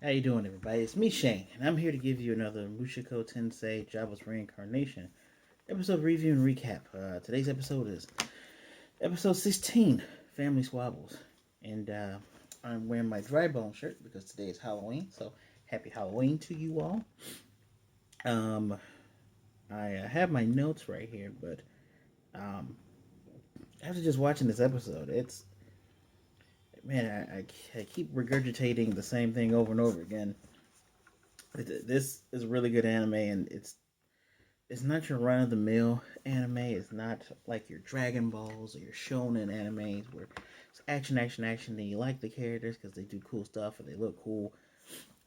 How you doing, everybody? It's me, Shane, and I'm here to give you another Mushoku Tensei Jobless Reincarnation episode review and recap. Today's episode is episode 16, Family Squabbles, and I'm wearing my dry bone shirt because today is Halloween. So happy Halloween to you all. Um, I have my notes right here, but um, after just watching this episode, it's man, I keep regurgitating the same thing over and over again. This is really good anime, and it's not your run of the mill anime. It's not like your Dragon Balls or your Shonen animes where it's action, action, action. And you like the characters because they do cool stuff and they look cool.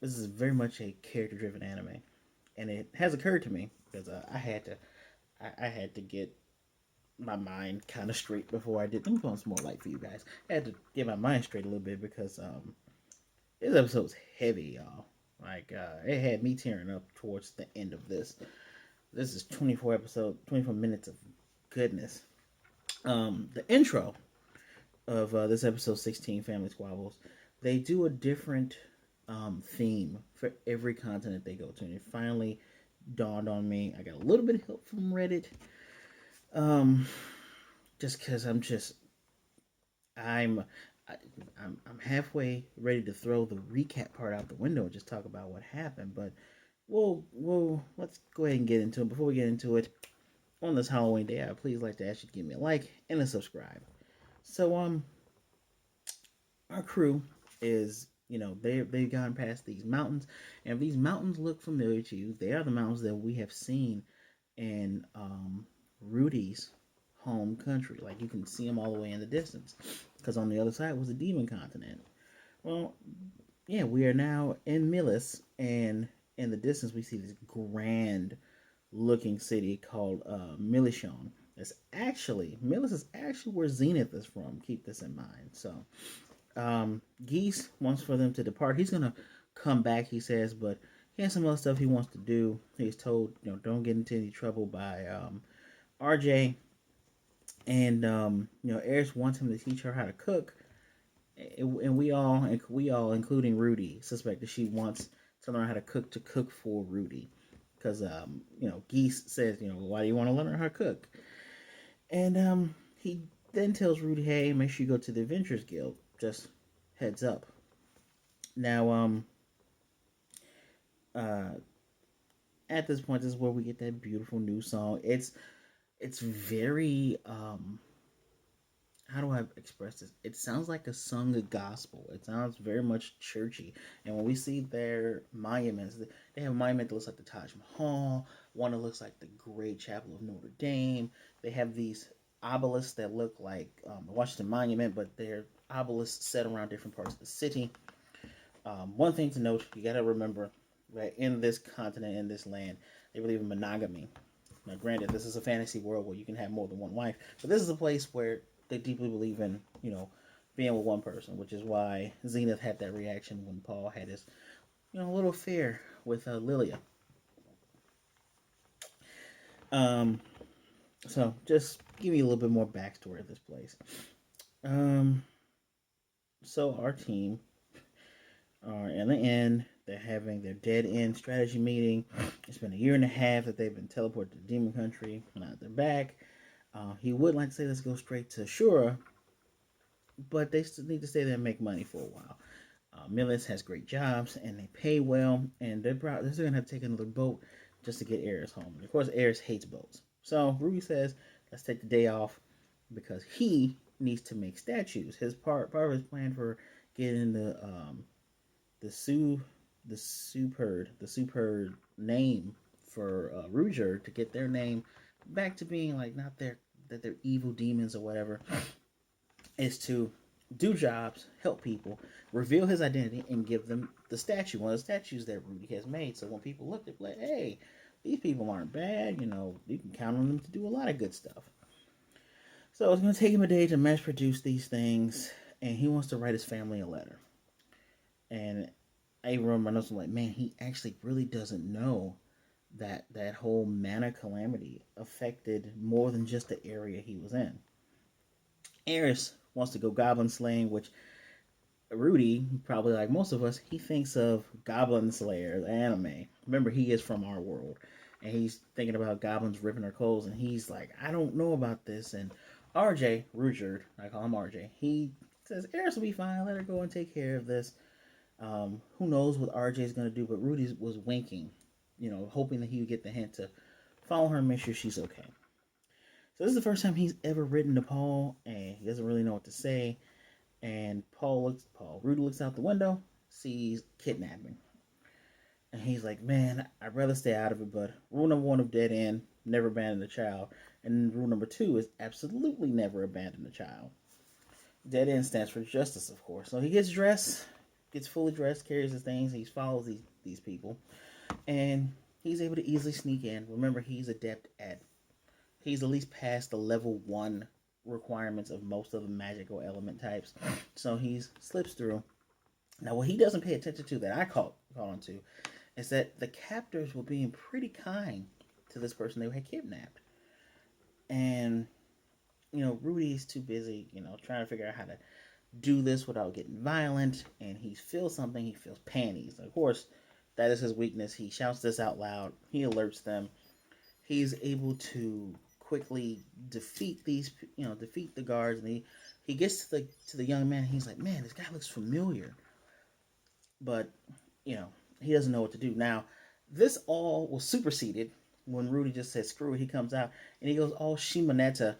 This is very much a character driven anime, and it has occurred to me because I had to get my mind kind of straight before I did. Let me put on some more light for you guys. I had to get my mind straight a little bit because this episode's heavy, y'all. Like it had me tearing up towards the end of this. This is 24 minutes of goodness. The intro of this episode 16, Family Squabbles, they do a different theme for every continent they go to. And it finally dawned on me. I got a little bit of help from Reddit. Um, just because I'm I, I'm halfway ready to throw the recap part out the window and just talk about what happened. But we'll let's go ahead and get into it. Before we get into it, on this Halloween day, I would please like to ask you to give me a like and a subscribe. So our crew is they've gone past these mountains, and if these mountains look familiar to you, they are the mountains that we have seen in Rudy's home country. Like you can see them all the way in the distance, because on the other side was the demon continent. Well, yeah, we are now in Millis, and in the distance we see this grand looking city called Milishon. It's actually Millis is actually where Zenith is from. Keep this in mind. So Geese wants for them to depart. He's gonna come back, he says, but he has some other stuff he wants to do. He's told, don't get into any trouble by RJ, and Eris wants him to teach her how to cook, and we all, including Rudy, suspect that she wants to learn how to cook for Rudy, because Geese says, why do you want to learn how to cook? And he then tells Rudy, hey, make sure you go to the Adventurers Guild. Just heads up. Now, uh, at this point, this is where we get that beautiful new song. It's very how do I express this? It sounds like a song of gospel. It sounds very much churchy. And when we see their monuments, they have a monument that looks like the Taj Mahal, one that looks like the Great Chapel of Notre Dame. They have these obelisks that look like the Washington Monument, but they're obelisks set around different parts of the city. One thing to note, you got to remember that in this continent, in this land, they believe in monogamy. Now, granted, this is a fantasy world where you can have more than one wife, but this is a place where they deeply believe in, being with one person, which is why Zenith had that reaction when Paul had his, little affair with Lilia. Um, so just give me a little bit more backstory of this place. Um, so our team are in the end. They're having their dead end strategy meeting. It's been a year and a half that they've been teleported to Demon Country. Now they're back. He would like to say let's go straight to Shura, but they still need to stay there and make money for a while. Millis has great jobs and they pay well, and they're going to have to take another boat just to get Eris home. And of course, Eris hates boats. So Ruby says, let's take the day off because he needs to make statues. His part of his plan for getting the Su the superb name for Ruijerd, to get their name back to being like not their that they're evil demons or whatever, is to do jobs, help people, reveal his identity, and give them the statue, one of the statues that Rudy has made. So when people look, they're like, hey, these people aren't bad. You can count on them to do a lot of good stuff. So it's going to take him a day to mass produce these things, and he wants to write his family a letter. And I remember my notes like, man, he actually really doesn't know that whole mana calamity affected more than just the area he was in. Eris wants to go goblin slaying, which Rudy, probably like most of us, he thinks of Goblin Slayer, the anime. Remember, he is from our world. And he's thinking about goblins ripping their clothes, and he's like, I don't know about this. And RJ, Ruijerd, I call him RJ, he says, Eris will be fine, let her go and take care of this. Who knows what RJ is going to do, but Rudy was winking, hoping that he would get the hint to follow her and make sure she's okay. So this is the first time he's ever written to Paul, and he doesn't really know what to say. And Rudy looks out the window, sees kidnapping. And he's like, man, I'd rather stay out of it, but rule number one of Dead End, never abandon a child. And rule number two is absolutely never abandon a child. Dead End stands for justice, of course. So he gets fully dressed, carries his things, he follows these people. And he's able to easily sneak in. Remember, he's at least past the level 1 requirements of most of the magical element types. So he slips through. Now, what he doesn't pay attention to that I caught on to is that the captors were being pretty kind to this person they had kidnapped. And, Rudy's too busy, trying to figure out how to do this without getting violent. And he feels something. He feels panties. Of course, that is his weakness. He shouts this out loud. He alerts them. He's able to quickly defeat the guards, and he gets to the young man. And he's like, man, this guy looks familiar, but he doesn't know what to do. Now, this all was superseded when Rudy just said screw it. He comes out and he goes all Shimoneta.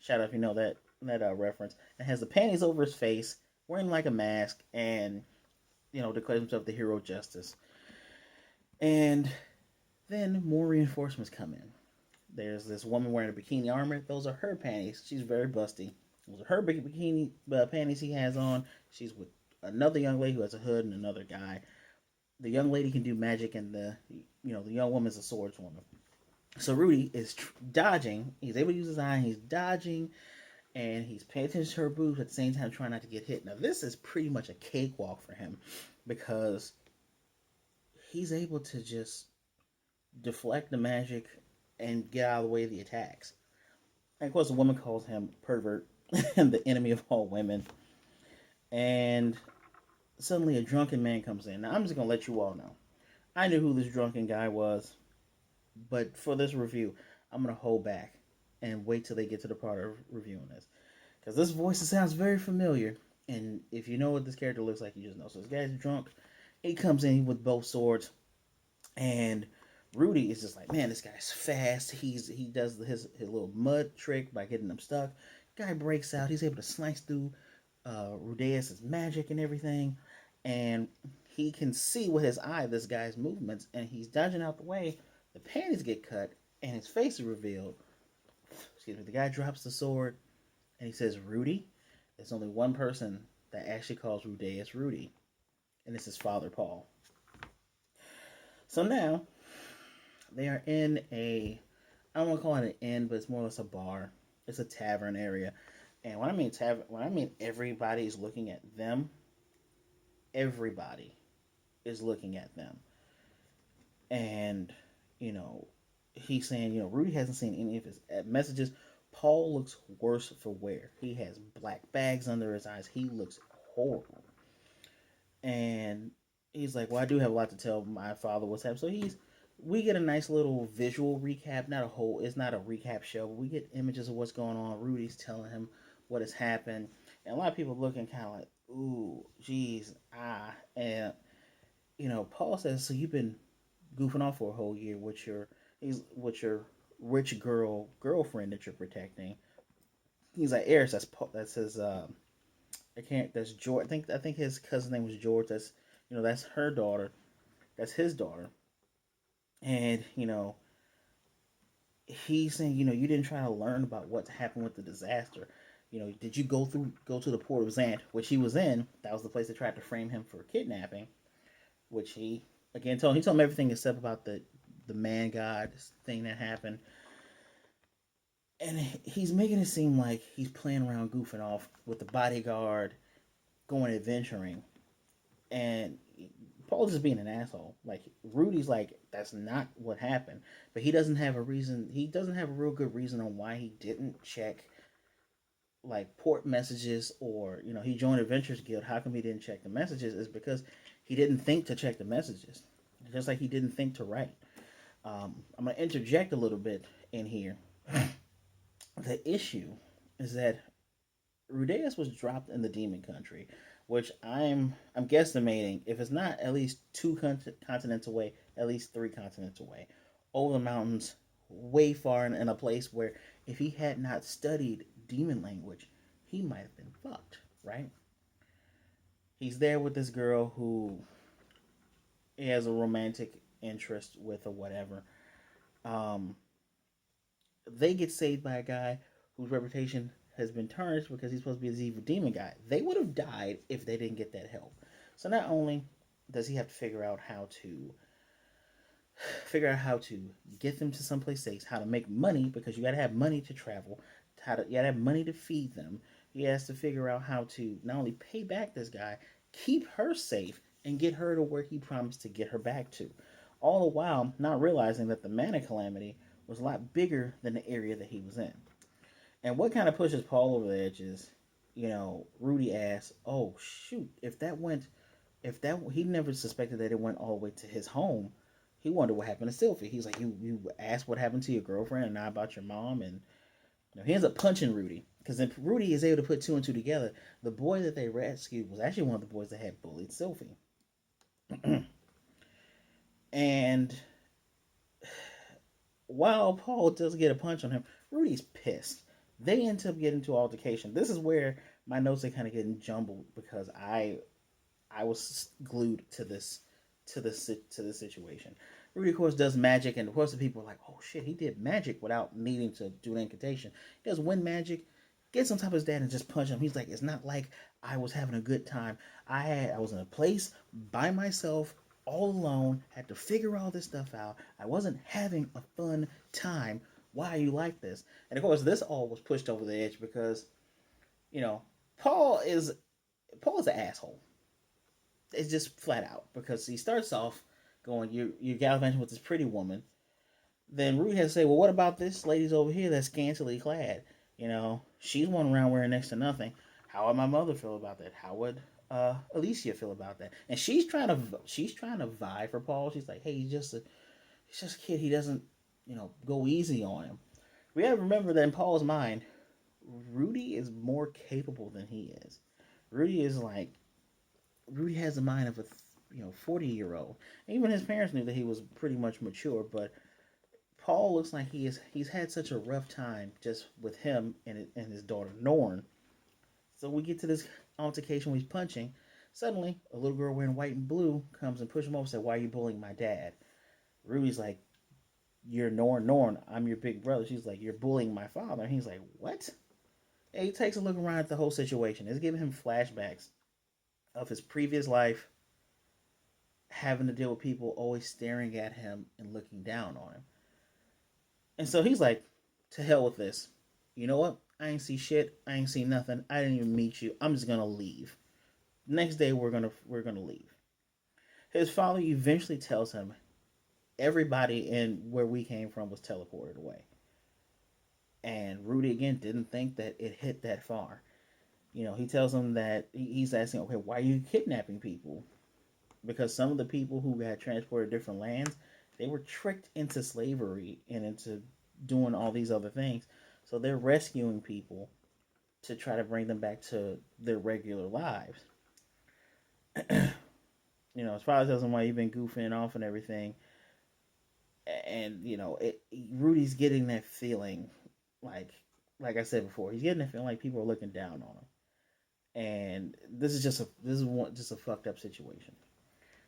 Shout out if you know that reference. And has the panties over his face, wearing like a mask, and declares himself the hero of justice. And then more reinforcements come in. There's this woman wearing a bikini armor. Those are her panties. She's very busty. Those are her bikini panties he has on. She's with another young lady who has a hood and another guy. The young lady can do magic, and the young woman's a swordswoman. So Rudy is dodging. He's able to use his eye. He's dodging, and he's paying attention to her boobs at the same time, trying not to get hit. Now this is pretty much a cakewalk for him because he's able to just deflect the magic and get out of the way of the attacks. And of course, the woman calls him pervert and the enemy of all women. And suddenly a drunken man comes in. Now, I'm just going to let you all know. I knew who this drunken guy was, but for this review, I'm going to hold back and wait till they get to the part of reviewing this. Because this voice sounds very familiar, and if you know what this character looks like, you just know. So this guy's drunk. He comes in with both swords, and Rudy is just like, man, this guy's fast. He does his little mud trick by getting them stuck. Guy breaks out. He's able to slice through Rudeus' magic and everything. And he can see with his eye this guy's movements. And he's dodging out the way. The panties get cut. And his face is revealed. Excuse me. The guy drops the sword. And he says, Rudy? There's only one person that actually calls Rudeus Rudy. And it's his father, Paul. So now they are in I don't want to call it an inn, but it's more or less a bar. It's a tavern area. And when I mean tavern, when I mean everybody is looking at them, everybody is looking at them. And, he's saying, Rudy hasn't seen any of his messages. Paul looks worse for wear. He has black bags under his eyes. He looks horrible. And he's like, well, I do have a lot to tell my father what's happening. So we get a nice little visual recap. It's not a recap show, but we get images of what's going on. Rudy's telling him what has happened. And a lot of people looking kind of like, ooh, geez, And, Paul says, so you've been goofing off for a whole year with your rich girlfriend that you're protecting. He's like, Eris, that's his, that's George. I think his cousin's name was George. That's her daughter. That's his daughter. And, he's saying, you didn't try to learn about what happened with the disaster. Did you go to the port of Zant, which he was in? That was the place they tried to frame him for kidnapping, which he told him everything except about the man god thing that happened. And he's making it seem like he's playing around, goofing off with the bodyguard, going adventuring. And Paul's just being an asshole. Like, Rudy's like, that's not what happened. But he doesn't have a reason. He doesn't have a real good reason on why he didn't check like port messages, or he joined Adventures Guild. How come he didn't check the messages? Is because he didn't think to check the messages, just like he didn't think to write. I'm going to interject a little bit in here. The issue is that Rudeus was dropped in the demon country, which I'm guesstimating, if it's not at least two continents away, at least three continents away, over the mountains, way far in a place where if he had not studied demon language, he might have been fucked, right? He's there with this girl who he has a romantic interest with or whatever. Um, they get saved by a guy whose reputation has been tarnished because he's supposed to be this evil demon guy. They would have died if they didn't get that help. So not only does he have to figure out how to get them to someplace safe, how to make money, because you got to have money to travel, you got to have money to feed them. He has to figure out how to not only pay back this guy, keep her safe, and get her to where he promised to get her back to. All the while not realizing that the mana calamity was a lot bigger than the area that he was in. And what kind of pushes Paul over the edge is, Rudy asks, "Oh shoot, if that he never suspected that it went all the way to his home. He wondered what happened to Sylvie. He's like, you asked what happened to your girlfriend and not about your mom." And he ends up punching Rudy because then Rudy is able to put two and two together. The boy that they rescued was actually one of the boys that had bullied Sylvie. And while Paul does get a punch on him, Rudy's pissed. They end up getting into altercation. This is where my notes are kind of getting jumbled because I was glued to this situation. Rudy, of course, does magic, and of course, the people are like, "Oh shit, he did magic without needing to do an incantation." He does wind magic, gets on top of his dad, and just punch him. He's like, "It's not like I was having a good time. I was in a place by myself, all alone, had to figure all this stuff out. I wasn't having a fun time. Why are you like this?" And of course, this all was pushed over the edge because, you know, Paul is Paul is an asshole. It's just flat out because he starts off going, "You're gallivanting with this pretty woman." Then Rude has to say, "Well, what about this lady's over here that's scantily clad? She's one around wearing next to nothing. How would my mother feel about that? How would Alicia feel about that?" And she's trying to vie for Paul. She's like, "Hey, he's just a kid. He doesn't go easy on him." We have to remember that in Paul's mind, Rudy is more capable than he is. Rudy is like Rudy has the mind of a 40-year-old. Even his parents knew that he was pretty much mature, but Paul looks like he's had such a rough time just with him and his daughter Norn. So we get to this altercation where he's punching. Suddenly, a little girl wearing white and blue comes and pushes him over and says, "Why are you bullying my dad?" Rudy's like, "You're Norn. I'm your big brother." She's like, "You're bullying my father." And he's like, "What?" And he takes a look around at the whole situation. It's giving him flashbacks of his previous life, having to deal with people always staring at him and looking down on him. And so he's like, "To hell with this. You know what? I ain't see shit. I ain't see nothing. I didn't even meet you. I'm just gonna leave." Next day we're gonna leave. His father eventually tells him everybody in where we came from was teleported away. And Rudy again didn't think that it hit that far. He tells him that he's asking, "Okay, why are you kidnapping people?" Because some of the people who got transported to different lands, they were tricked into slavery and into doing all these other things. So they're rescuing people to try to bring them back to their regular lives. His father tells him why you've been goofing off and everything. And, Rudy's getting that feeling like I said before, he's getting that feeling like people are looking down on him. And this is just a fucked up situation.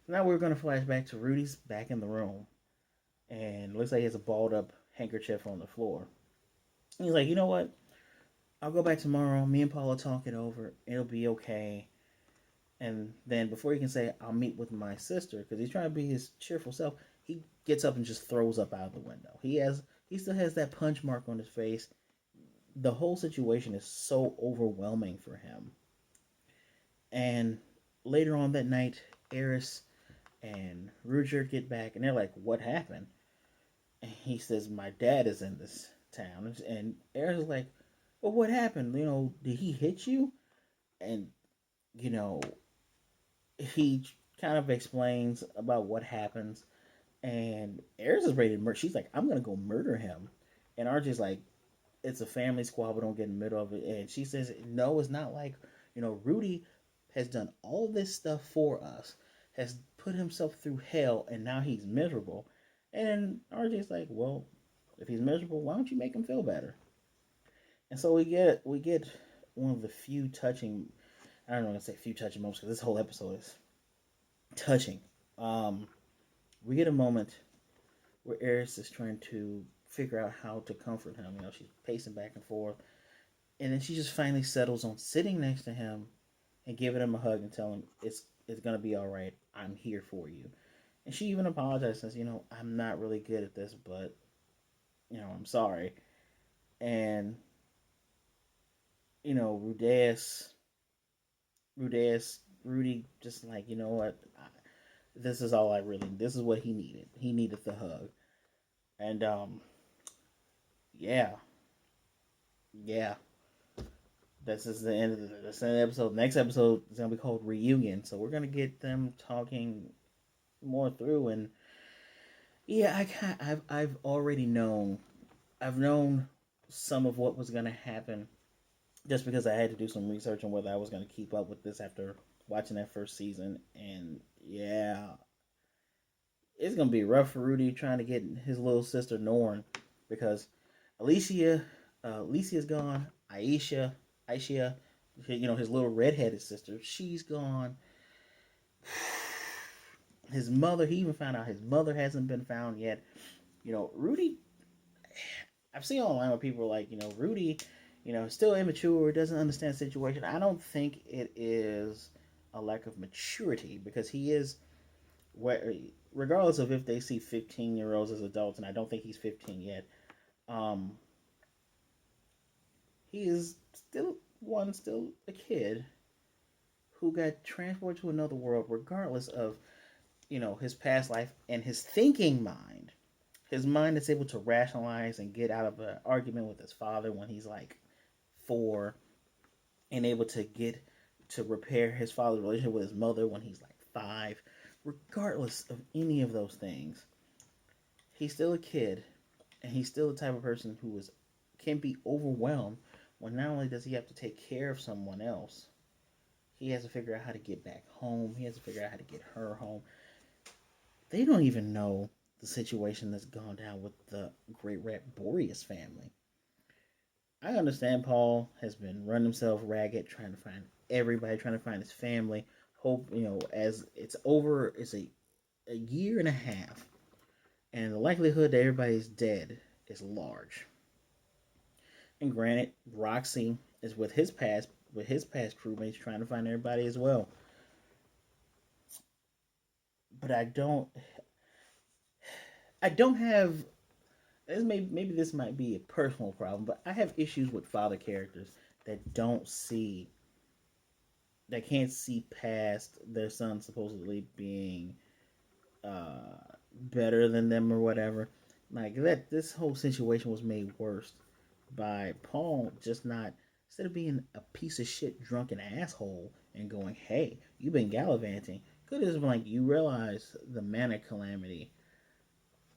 So now we're gonna flash back to Rudy's back in the room, and it looks like he has a balled up handkerchief on the floor. And he's like, "You know what? I'll go back tomorrow. Me and Paul will talk it over. It'll be okay." And then before he can say, "I'll meet with my sister," because he's trying to be his cheerful self, he gets up and just throws up out of the window. He still has that punch mark on his face. The whole situation is so overwhelming for him. And later on that night, Eris and Ruijerd get back, and they're like, "What happened?" And he says, "My dad is in this town." And Eris is like, well, what happened? Did he hit you? And you know, he kind of explains about what happens, and Eris is ready to murder. She's like, I'm gonna go murder him, and RJ's like, it's a family squabble. Don't get in the middle of it. And she says, no, it's not like, Rudy has done all this stuff for us, has put himself through hell, and now he's miserable. And RJ's like, well, if he's miserable, why don't you make him feel better? And so we get one of the few touching. I don't know if I say few touching moments because this whole episode is touching. Um, we get a moment where Eris is trying to figure out how to comfort him. She's pacing back and forth, and then she just finally settles on sitting next to him and giving him a hug and telling him it's gonna be all right. I'm here for you. And she even apologized and says, I'm not really good at this, but I'm sorry. And Rudeus, Rudy, just like, what, this is all I really. This is what he needed. He needed the hug. And yeah, yeah. This is the end of the episode. Next episode is gonna be called Reunion. So we're gonna get them talking more through. And yeah, I've already known. I've known some of what was gonna happen just because I had to do some research on whether I was gonna keep up with this after watching that first season. And yeah, it's gonna be rough for Rudy trying to get his little sister Norn because Alicia, Alicia's gone. Aisha, his little redheaded sister, she's gone. His mother, he even found out his mother hasn't been found yet. Rudy, I've seen online where people are like, Rudy, still immature, doesn't understand the situation. I don't think it is a lack of maturity because he is, regardless of if they see 15-year-olds as adults, and I don't think he's 15 yet, um, he is still a kid who got transported to another world, regardless of his past life and his thinking mind. His mind is able to rationalize and get out of an argument with his father when he's like 4, and able to get to repair his father's relationship with his mother when he's like 5. Regardless of any of those things, he's still a kid, and he's still the type of person who can be overwhelmed when not only does he have to take care of someone else, he has to figure out how to get back home. He has to figure out how to get her home. They don't even know the situation that's gone down with the Greyrat Boreas family. I understand Paul has been running himself ragged, trying to find everybody, trying to find his family. Hope, as it's over, it's a year and a half, and the likelihood that everybody's dead is large. And granted, Roxy is with his past crewmates trying to find everybody as well. But I don't have this maybe this might be a personal problem, but I have issues with father characters that don't see that can't see past their son supposedly being uh better than them or whatever. Like that this whole situation was made worse by Paul just not, instead of being a piece of shit drunken asshole and going, hey, you've been gallivanting, could have been like, you realize the mana calamity,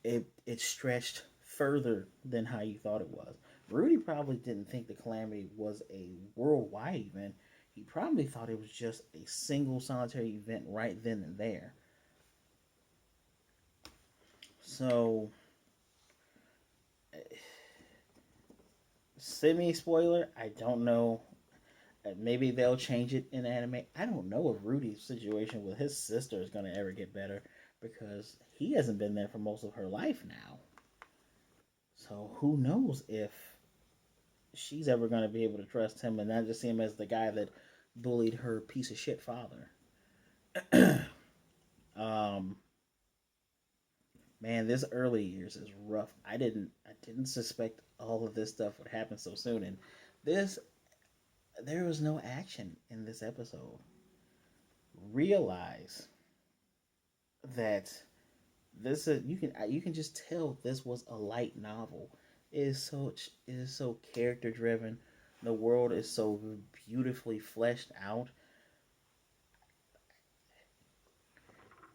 it stretched further than how you thought it was. Rudy probably didn't think the calamity was a worldwide event. He probably thought it was just a single solitary event right then and there. So, semi spoiler, I don't know. Maybe they'll change it in anime. I don't know if Rudy's situation with his sister is going to ever get better because he hasn't been there for most of her life now. So who knows if she's ever going to be able to trust him and not just see him as the guy that bullied her piece of shit father. um, man, this early years is rough. I didn't suspect all of this stuff would happen so soon, and this there was no action in this episode. Realize that you can just tell this was a light novel. It is so character driven. The world is so beautifully fleshed out.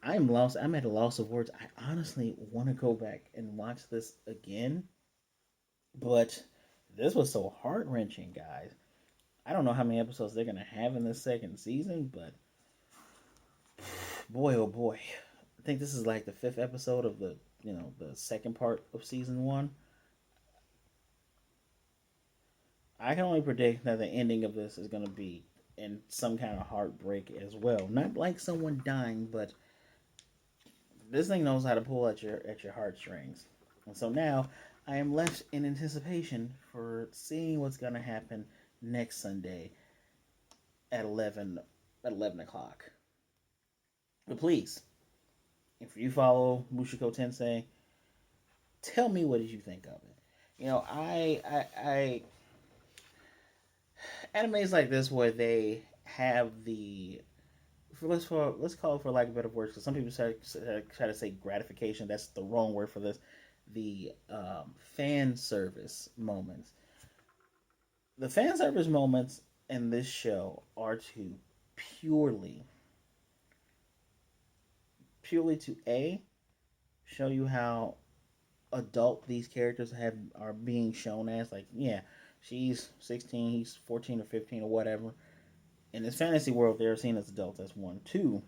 I'm lost. I'm at a loss of words. I honestly want to go back and watch this again, but this was so heart wrenching, guys. I don't know how many episodes they're gonna have in this second season, but boy, oh boy, I think this is like the fifth episode of the second part of season one. I can only predict that the ending of this is gonna be in some kind of heartbreak as well. Not like someone dying, but this thing knows how to pull at your heartstrings. And so now I am left in anticipation for seeing what's gonna happen next Sunday at 11 o'clock. But please, if you follow Mushoku Tensei, tell me what did you think of it. You know, I animes like this where they have the let's call it for lack of better words because some people try to say gratification. That's the wrong word for this. The fan service moments. The fan service moments in this show are to purely to a show you how adult these characters have are being shown as. Like, yeah, she's 16, he's 14 or 15 or whatever. In this fantasy world, they're seen as adults. That's one. Two,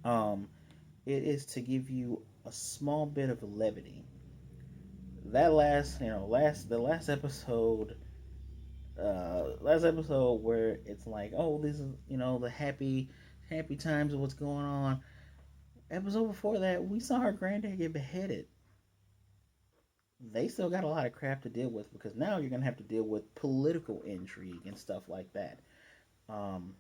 um, it is to give you a small bit of levity. That the last episode where it's like, oh, this is the happy times of what's going on. Episode before that, we saw her granddad get beheaded. They still got a lot of crap to deal with because now you're gonna have to deal with political intrigue and stuff like that. Um,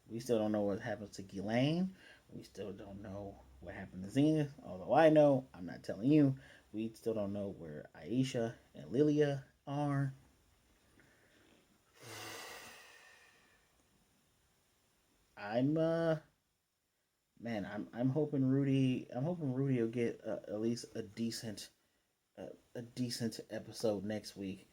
we still don't know what happens to Ghislaine. We still don't know what happened to Zenith. Although I know, I'm not telling you. We still don't know where Aisha and Lilia are. I'm man, I'm hoping Rudy. I'm hoping Rudy will get at least a decent episode next week.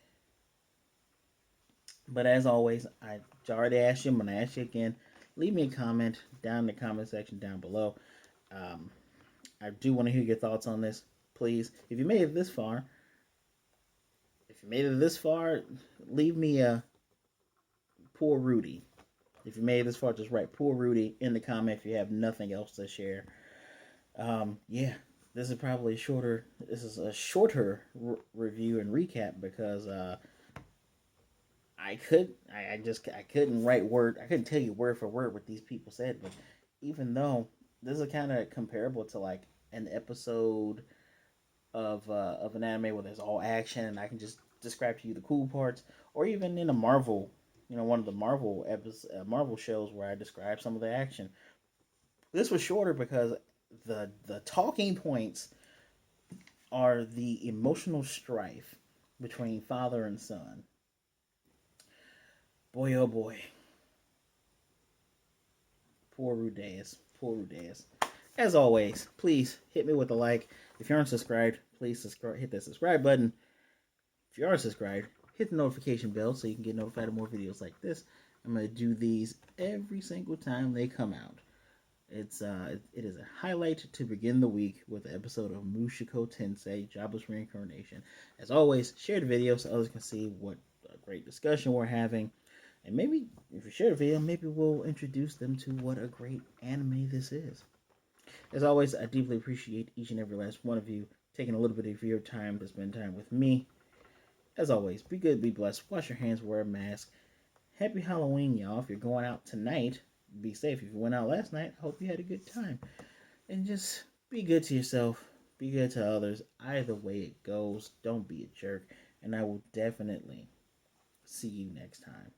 But as always, I already asked you. I'm gonna ask you again. Leave me a comment down in the comment section down below. Um, I do want to hear your thoughts on this, please. If you made it this far, leave me a poor Rudy. If you made it this far, just write poor Rudy in the comment if you have nothing else to share. Yeah, this is probably shorter. This is a shorter review and recap because I couldn't write word. I couldn't tell you word for word what these people said. But even though this is kind of comparable to like an episode of an anime where there's all action and I can just describe to you the cool parts, or even in a Marvel, one of the Marvel shows where I describe some of the action. This was shorter because the talking points are the emotional strife between father and son. Boy, oh boy. Poor Rudeus. Poor Rudeus. As always, please hit me with a like. If you aren't subscribed, please hit that subscribe button. If you are subscribed, hit the notification bell so you can get notified of more videos like this. I'm going to do these every single time they come out. It is a highlight to begin the week with an episode of Mushoku Tensei, Jobless Reincarnation. As always, share the video so others can see what a great discussion we're having. And maybe, if you share the video, maybe we'll introduce them to what a great anime this is. As always, I deeply appreciate each and every last one of you taking a little bit of your time to spend time with me. As always, be good, be blessed, wash your hands, wear a mask. Happy Halloween, y'all. If you're going out tonight, be safe. If you went out last night, I hope you had a good time. And just be good to yourself, be good to others. Either way it goes, don't be a jerk. And I will definitely see you next time.